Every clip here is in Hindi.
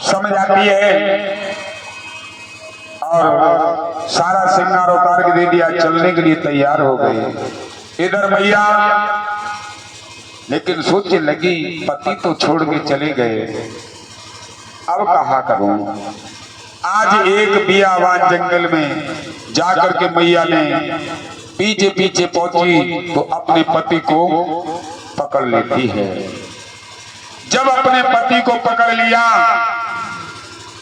समझ आती है और सारा श्रृंगार उतार के दे दिया, चलने के लिए तैयार हो गए। इधर मैया लेकिन सोचने लगी पति तो छोड़ के चले गए, अब कहा करूं। आज एक बियावान जंगल में जाकर के मैया ने पीछे पीछे पहुंची तो अपने पति को पकड़ लेती है। जब अपने पति को पकड़ लिया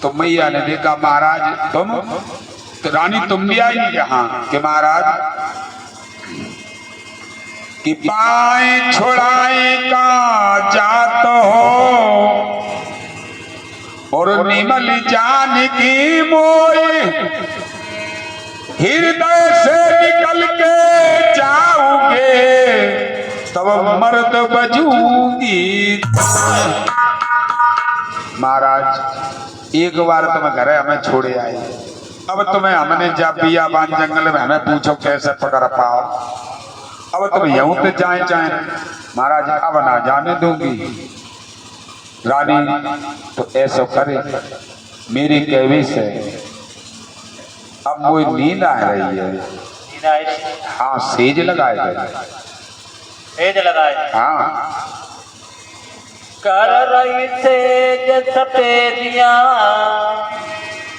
तो मैया ने देखा महाराज तुम तो रानी तुम भी आई यहाँ कि महाराज कि पाए छुड़ाए का जात हो और निमल जान की मोए हृदय से निकल के जाओगे तब मर्द बजूंगी। महाराज एक बार तुम्हें घर हमें छोड़े आए, अब तुम्हें हमने जब बियाबान जंगल में हमें पूछो कैसे पकड़ पाओ, अब तुम यूं तो जाए महाराज अब ना जाने दूंगी। रानी तो ऐसा करे मेरी कहवी से अब वो नींद आ रही है। हाँ सेज लगाए गए, सेज लगाए, हाँ कर रही सेज सफेदिया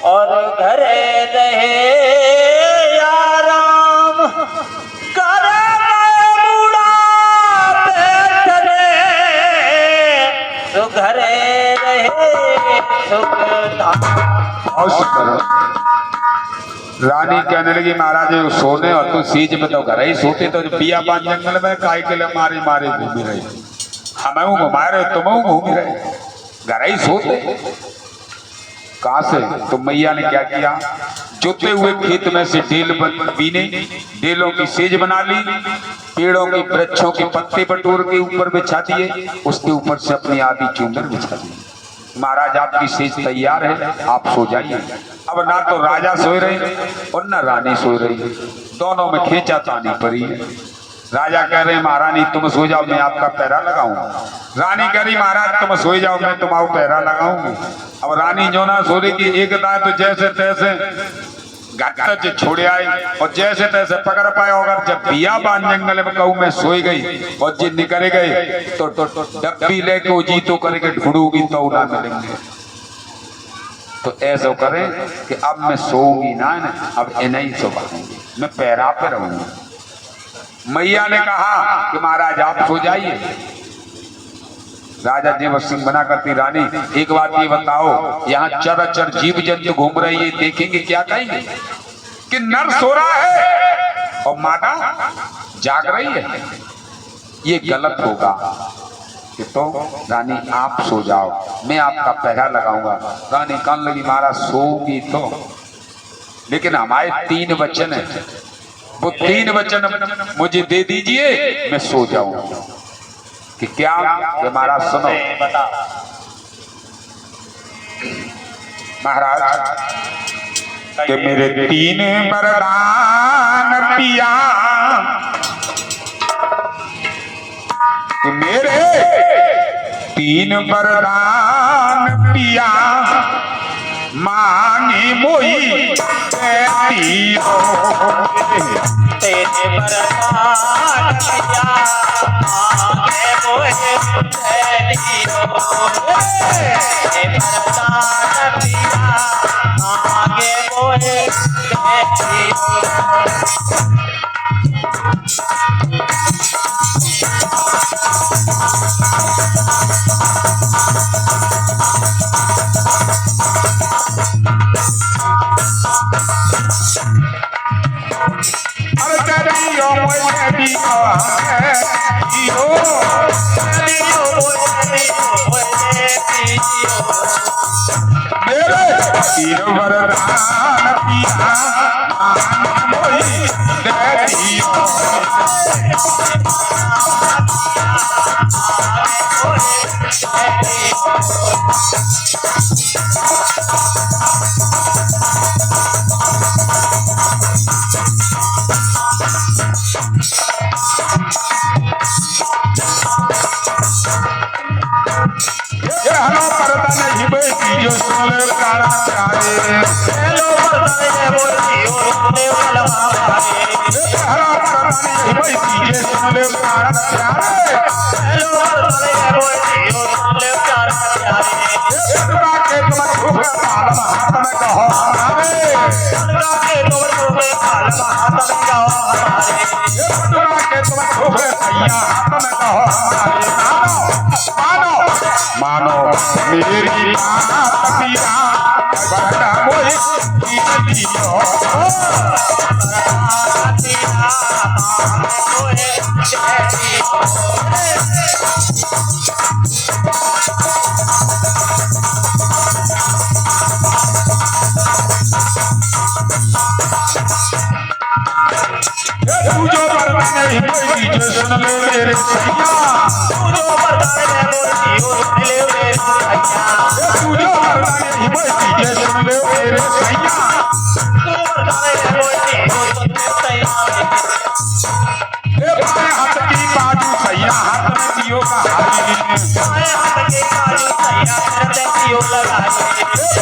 और घरे रहे आराम, कर बूढ़ा बैठने तो घरे रहे सुख धाम। रानी कहने लगी महाराज सोने और तू सीज में तो घर ही सोते, तो बियाबान जंगल में काय के लिए मारे मारे घूमी रही, हमें घुमा रहे तुम घूम रहे, घर ही सोते कहां से। तो मैया ने क्या किया, जोते हुए खेत में से ढेल बीने, ढेलों की सेज बना ली, पेड़ों के वृक्षों के पत्ते बटोर के ऊपर बिछा दिए, उसके ऊपर से अपनी आधी चूंदर बिछा दी। महाराज आपकी सेज तैयार है, आप सो जाइए। अब ना तो राजा सोए रहे और ना रानी सोए रही, दोनों में खींचातानी पड़ी है। राजा कह रहे महारानी तुम सो जाओ मैं आपका पैरा लगाऊंगा, रानी कह रही महाराज तुम सो जाओ मैं तुम्हारा पैरा लगाऊंगी। अब रानी जो ना सो रही की एक दाएं तो जैसे तैसे घाट छोड़े आए और जैसे तैसे पकड़ पाए, अगर जब बियाबान जंगल में कहूँ मैं सोई गई और जिन निकले गए तो डब्बी लेके वो जीतो करके ढूंढूंगी तो ना मिलेंगे। तो ऐसा करें कि अब मैं सोऊंगी ना, अब इन्हें ही सो पाऊंगी, मैं पैरा पे रहूंगी। मैया ने कहा कि महाराज आप सो जाइए। राजा देव सिंह मना करती, रानी एक बात ये बताओ यहाँ चर जीव जंतु घूम रही है, देखेंगे क्या कहेंगे कि नर सो रहा है और माता जाग रही है, ये गलत होगा। कि तो रानी आप सो जाओ मैं आपका पहरा लगाऊंगा। रानी कहने लगी महाराज सोगी तो, लेकिन हमारे 3 वचन है, वो 3 वचन मुझे दे दीजिए मैं सो जाऊंगा। कि क्या कि महाराज सुनो, महाराज कि मेरे 3 वरदान पिया, कि मेरे 3 वरदान पिया मांगे मोई तेरी तेरे वरदान पिया मांगे मोए तेरी तेरे वरदान पिया मांगे मोए तेरी। जियो सुन ले प्यारा प्यारे हेलो वरदान है वो जियो सुन ले कलमा प्यारे हरा करनी भाई जियो सुन ले प्यारा प्यारे हेलो वरदान है वो जियो सुन ले प्यारा प्यारे दुर्गा के तुम खूब काल हाथ में कहो हमारे दुर्गा के तुम खूब काल हाथ में कहो हमारे दुर्गा के तुम खूब सैया हाथ में कहो हमारे मानो मेरी बात पिया बड़ा मोहि जियो तू जो बरदाने हिंदी सुन ले मेरे सैया तू जो वरदान है वो जियो सुन ले मेरे सैया तू जो बरदाने हिंदी सुन ले मेरे सैया तू वरदान है वो जियो सुन ले सैया ए बाएं हाथ की बाजू सैया हाथ में जियो का हारी बाएं हाथ के काजू सैया सिर पे जियो लगाई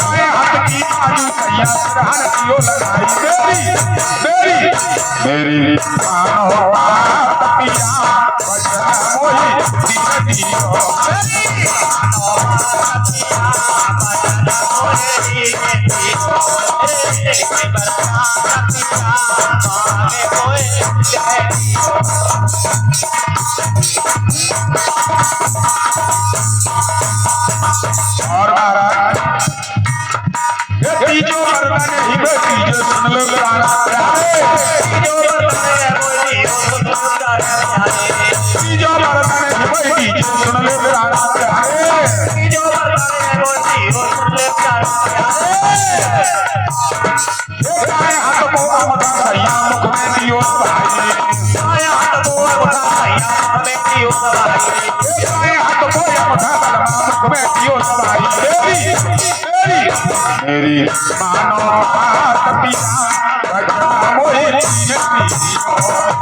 बाएं हाथ की बाजू सैया सिरहान जियो लगाई मेरी मानो बात पिया बड़ा मोहि जियो और महाराज तीजो बरदाने हिंदी सुन लो प्यारा प्यारे तीजो बरदाने हिंदी सुन लो प्यारा प्यारे दाएं हाथ बोआ मथा सैया मुख में दियो भाई दाएं हाथ बोआ मथा तलमा मुख में दियो भाई मेरी मानो बात पिया बड़ा मोहि जियो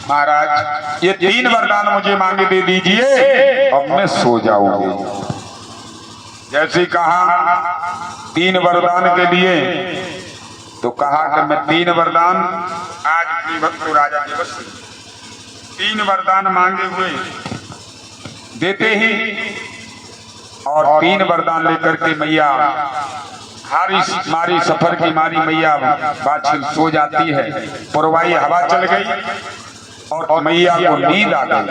महाराज ये 3 वरदान मुझे मांगे दे दीजिए अब मैं सो जाऊंगी। जैसे कहा 3 वरदान के लिए तो कहा कि मैं 3 वरदान आज की भक्त राजा दिवस 3 वरदान मांगे हुए देते ही और 3 वरदान लेकर के मैया मारी सफर की मारी मैया बाछिल सो जाती है। पुरवाई हवा चल गई और मैया को नींद आ गई।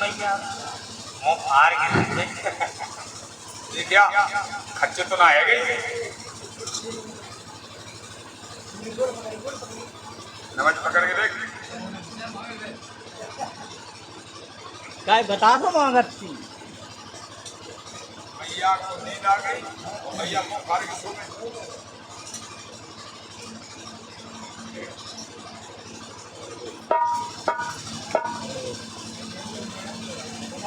मैया मुंह फाड़ के ये क्या खच्चे तो ना है गई नमज पकड़ के देख काय बता दो मांगत थी मैया को नींद आ गई और मैया मुंह फाड़ के सो गई।